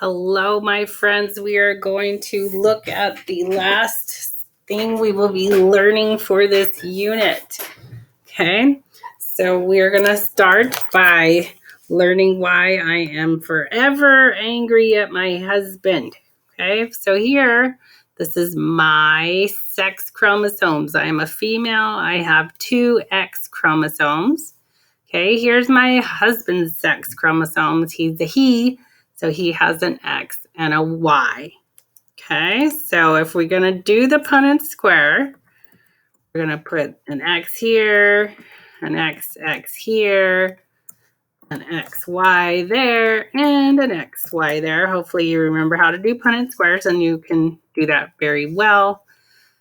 Hello, my friends. We are going to look at the last thing we will be learning for this unit. Okay, so we're going to start by learning why I am forever angry at my husband. Okay, so here, this is my sex chromosomes. I am a female. I have two X chromosomes. Okay, here's my husband's sex chromosomes. He's a he. So he has an X and a Y. Okay, so if we're going to do the Punnett square, we're going to put an X here, an XX here, an XY there, and an XY there. Hopefully you remember how to do Punnett squares and you can do that very well.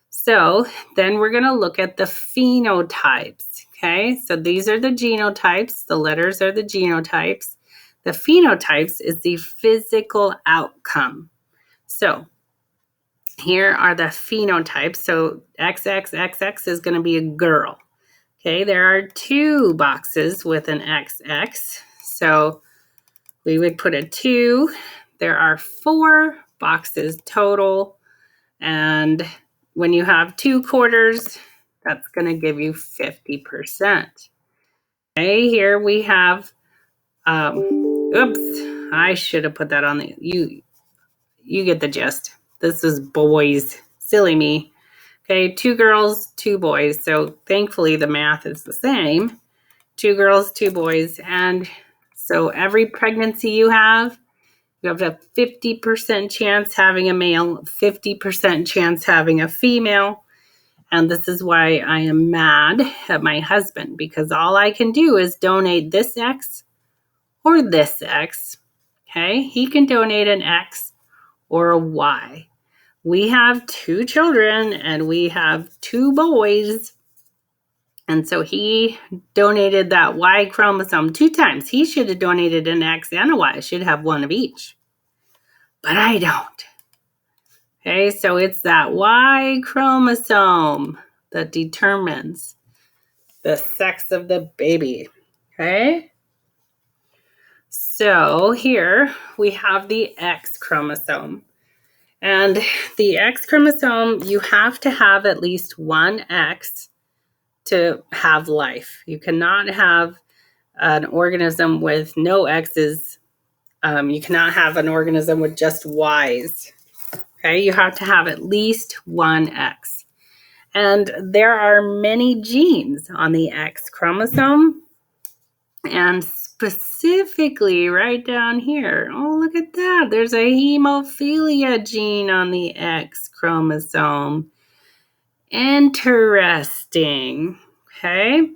So then we're going to look at the phenotypes. Okay, so these are the genotypes. The letters are the genotypes. The phenotypes is the physical outcome. So here are the phenotypes. So XXXX is going to be a girl. Okay, there are two boxes with an XX. So we would put a 2. There are 4 boxes total. And when you have 2 quarters, that's going to give you 50%. Okay, here we have oops, I should have put that on the, you get the gist. This is boys, silly me. Okay, 2 girls, 2 boys. So thankfully the math is the same. 2 girls, 2 boys. And so every pregnancy you have a 50% chance having a male, 50% chance having a female. And this is why I am mad at my husband, because all I can do is donate this X or this X. Okay, he can donate an X or a Y. We have 2 children and we have 2 boys. And so he donated that Y chromosome 2 times. He should have donated an X and a Y. I should have one of each. But I don't. Okay, so it's that Y chromosome that determines the sex of the baby. Okay? So here we have the X chromosome. And the X chromosome, you have to have at least one X to have life. You cannot have an organism with no X's. You cannot have an organism with just Y's. Okay, you have to have at least one X. And there are many genes on the X chromosome. And specifically right down here, oh, look at that. There's a hemophilia gene on the X chromosome. Interesting. Okay.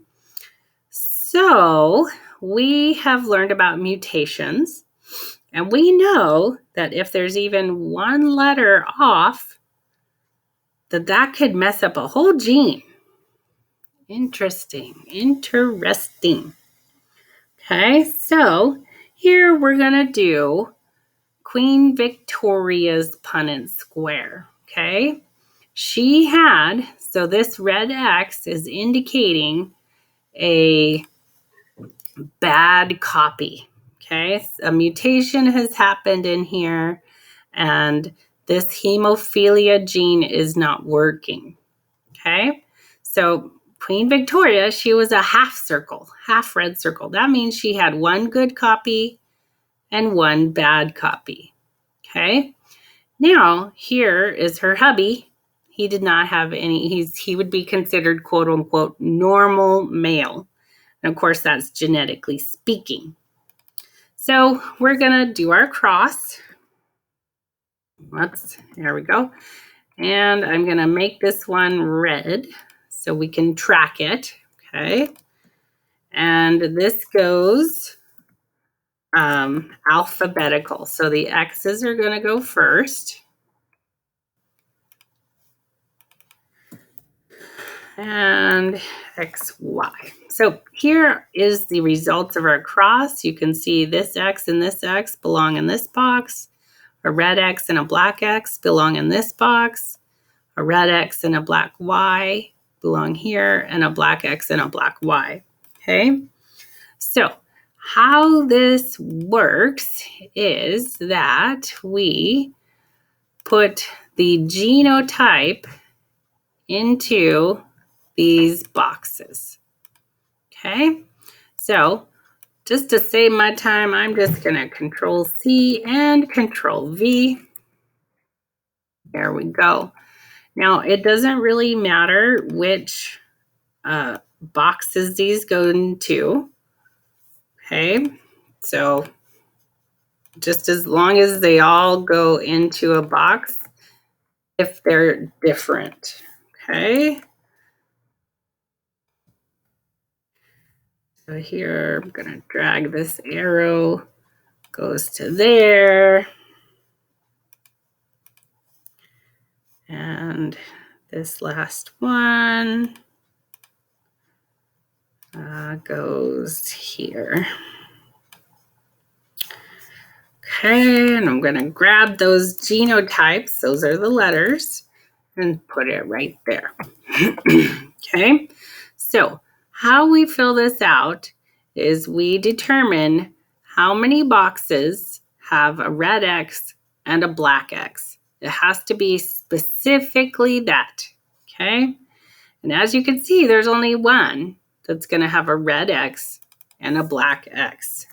So we have learned about mutations. And we know that if there's even one letter off, that could mess up a whole gene. Interesting. Okay, so here we're going to do Queen Victoria's Punnett square. Okay, she had, so this red X is indicating a bad copy. Okay, a mutation has happened in here and this hemophilia gene is not working. Okay, so Queen Victoria, she was a half circle, half red circle. That means she had one good copy and one bad copy. Okay, now here is her hubby. He did not have any, he would be considered quote unquote normal male. And of course, that's genetically speaking. So we're going to do our cross. There we go. And I'm going to make this one red so we can track it. Okay. And this goes alphabetical. So the X's are going to go first. And XY. So here is the results of our cross. You can see this X and this X belong in this box. A red X and a black X belong in this box. A red X and a black Y belong here, and a black X and a black Y. Okay? So how this works is that we put the genotype into these boxes. Okay, so just to save my time, I'm just going to Control C and Control V. There we go. Now, it doesn't really matter which boxes these go into. Okay, so just as long as they all go into a box, if they're different. Okay. So here, I'm going to drag this arrow, goes to there. And this last one goes here. Okay, and I'm going to grab those genotypes, those are the letters, and put it right there. Okay, so how we fill this out is we determine how many boxes have a red X and a black X. It has to be specifically that, okay? And as you can see, there's only one that's going to have a red X and a black X.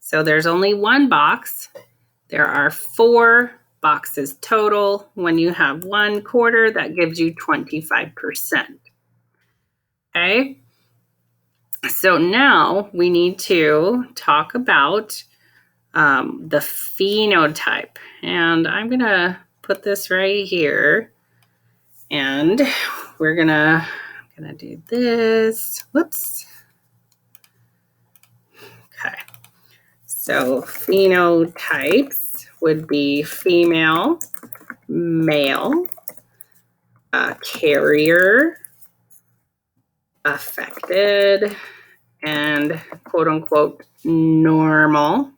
So there's only one box. There are 4 boxes total. When you have 1/4, that gives you 25%. Okay? So now we need to talk about the phenotype. And I'm going to put this right here. And we're going to do this. Whoops. Okay. So phenotypes would be female, male, carrier, affected, and quote unquote normal.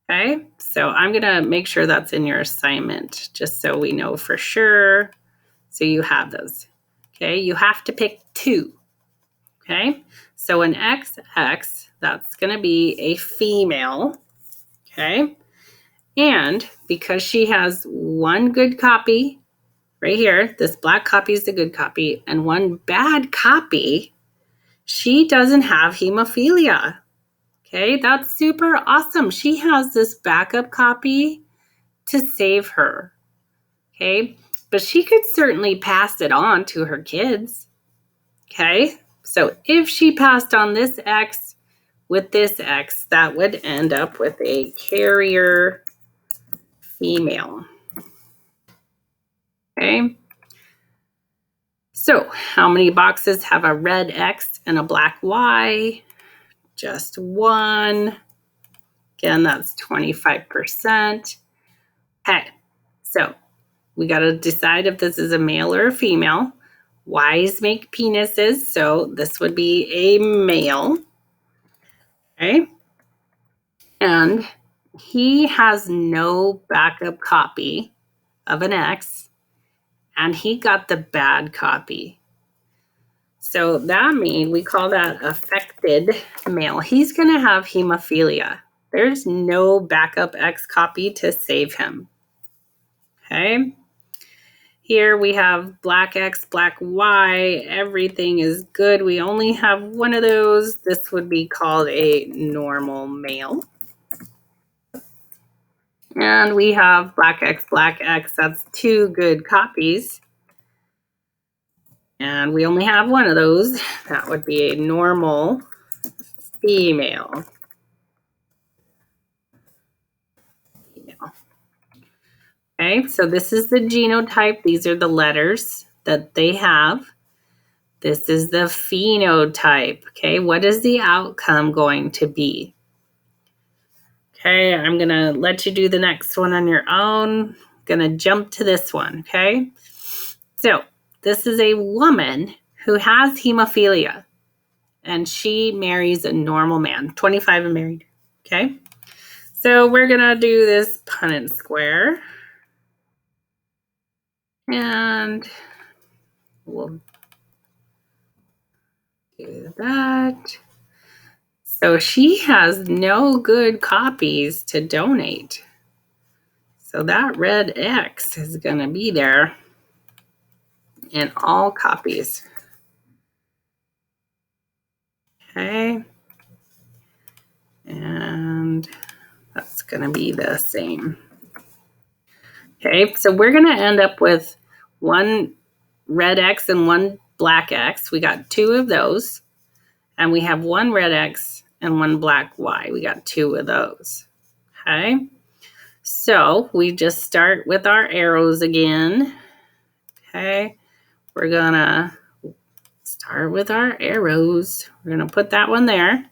Okay, so I'm going to make sure that's in your assignment just so we know for sure. So you have those. Okay, you have to pick 2. Okay, so an XX, that's going to be a female. Okay, and because she has one good copy right here, this black copy is the good copy, and one bad copy, she doesn't have hemophilia. Okay, that's super awesome. She has this backup copy to save her. Okay, but she could certainly pass it on to her kids. Okay, so if she passed on this X with this X, that would end up with a carrier female. Okay, so how many boxes have a red X and a black Y? Just one. Again, that's 25%. Okay, so we got to decide if this is a male or a female. Y's make penises, so this would be a male. Okay, and he has no backup copy of an X, and he got the bad copy. So that means we call that affected male. He's going to have hemophilia. There's no backup X copy to save him. Okay. Here we have black X, black Y. Everything is good. We only have one of those. This would be called a normal male. And we have black X, black X. That's 2 good copies. And we only have one of those. That would be a normal female. Okay, so this is the genotype. These are the letters that they have. This is the phenotype. Okay, what is the outcome going to be? Okay, I'm going to let you do the next one on your own. Going to jump to this one, okay? So, this is a woman who has hemophilia, and she marries a normal man, 25 and married, okay? So, we're going to do this Punnett square. And we'll do that. So she has no good copies to donate. So that red X is going to be there in all copies. Okay. And that's going to be the same. Okay, so we're going to end up with one red X and one black X. We got two of those. And we have one red X and one black Y. We got two of those. Okay, so we just start with our arrows again. Okay, we're going to start with our arrows. We're going to put that one there.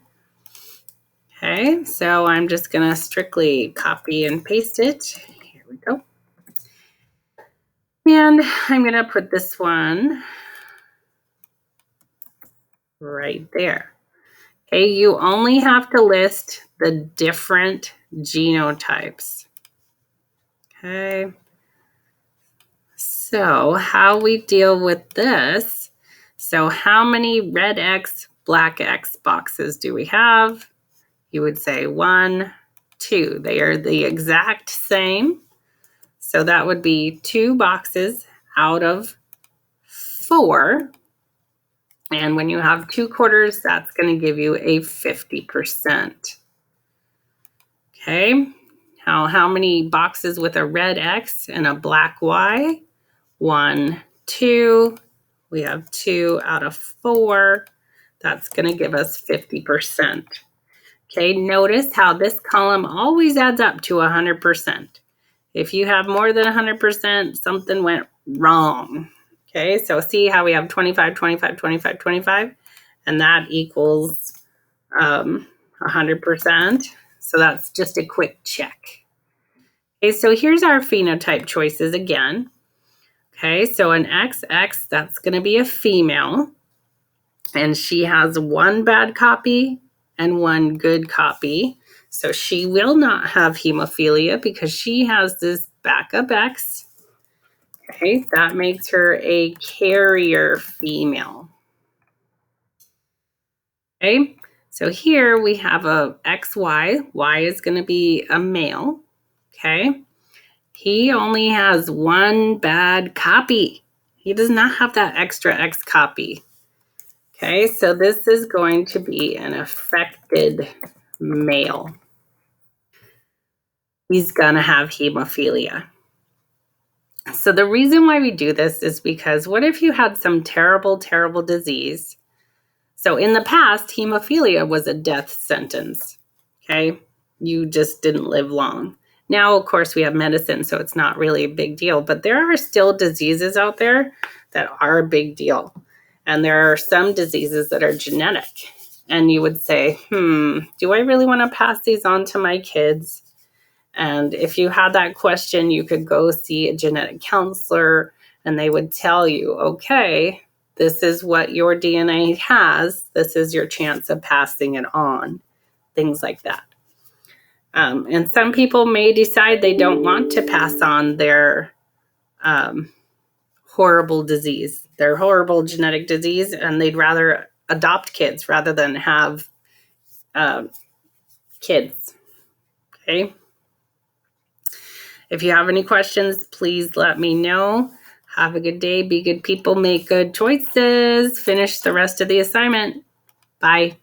Okay, so I'm just going to strictly copy and paste it. Here we go. And I'm going to put this one right there. Okay, you only have to list the different genotypes. Okay, so how we deal with this. So how many red X, black X boxes do we have? You would say 1, 2. They are the exact same. So that would be 2 boxes out of 4. And when you have 2 quarters, that's going to give you a 50%. Okay. Now, how many boxes with a red X and a black Y? 1, 2. We have 2 out of 4. That's going to give us 50%. Okay, notice how this column always adds up to 100%. If you have more than 100%, something went wrong. Okay, so see how we have 25, 25, 25, 25, and that equals 100%. So that's just a quick check. Okay, so here's our phenotype choices again. Okay, so an XX, that's going to be a female, and she has 1 bad copy and 1 good copy. So she will not have hemophilia because she has this backup X. Okay, that makes her a carrier female. Okay, so here we have a XY. Y is going to be a male. Okay, he only has 1 bad copy. He does not have that extra X copy. Okay, so this is going to be an affected male. He's going to have hemophilia. So the reason why we do this is because what if you had some terrible, terrible disease? So in the past, hemophilia was a death sentence. Okay, you just didn't live long. Now, of course, we have medicine, so it's not really a big deal. But there are still diseases out there that are a big deal. And there are some diseases that are genetic. And you would say, do I really want to pass these on to my kids? And if you had that question, you could go see a genetic counselor and they would tell you, okay, this is what your DNA has. This is your chance of passing it on. Things like that. And some people may decide they don't want to pass on their horrible disease, their horrible genetic disease, and they'd rather adopt kids rather than have kids. Okay. If you have any questions, please let me know. Have a good day. Be good people. Make good choices. Finish the rest of the assignment. Bye.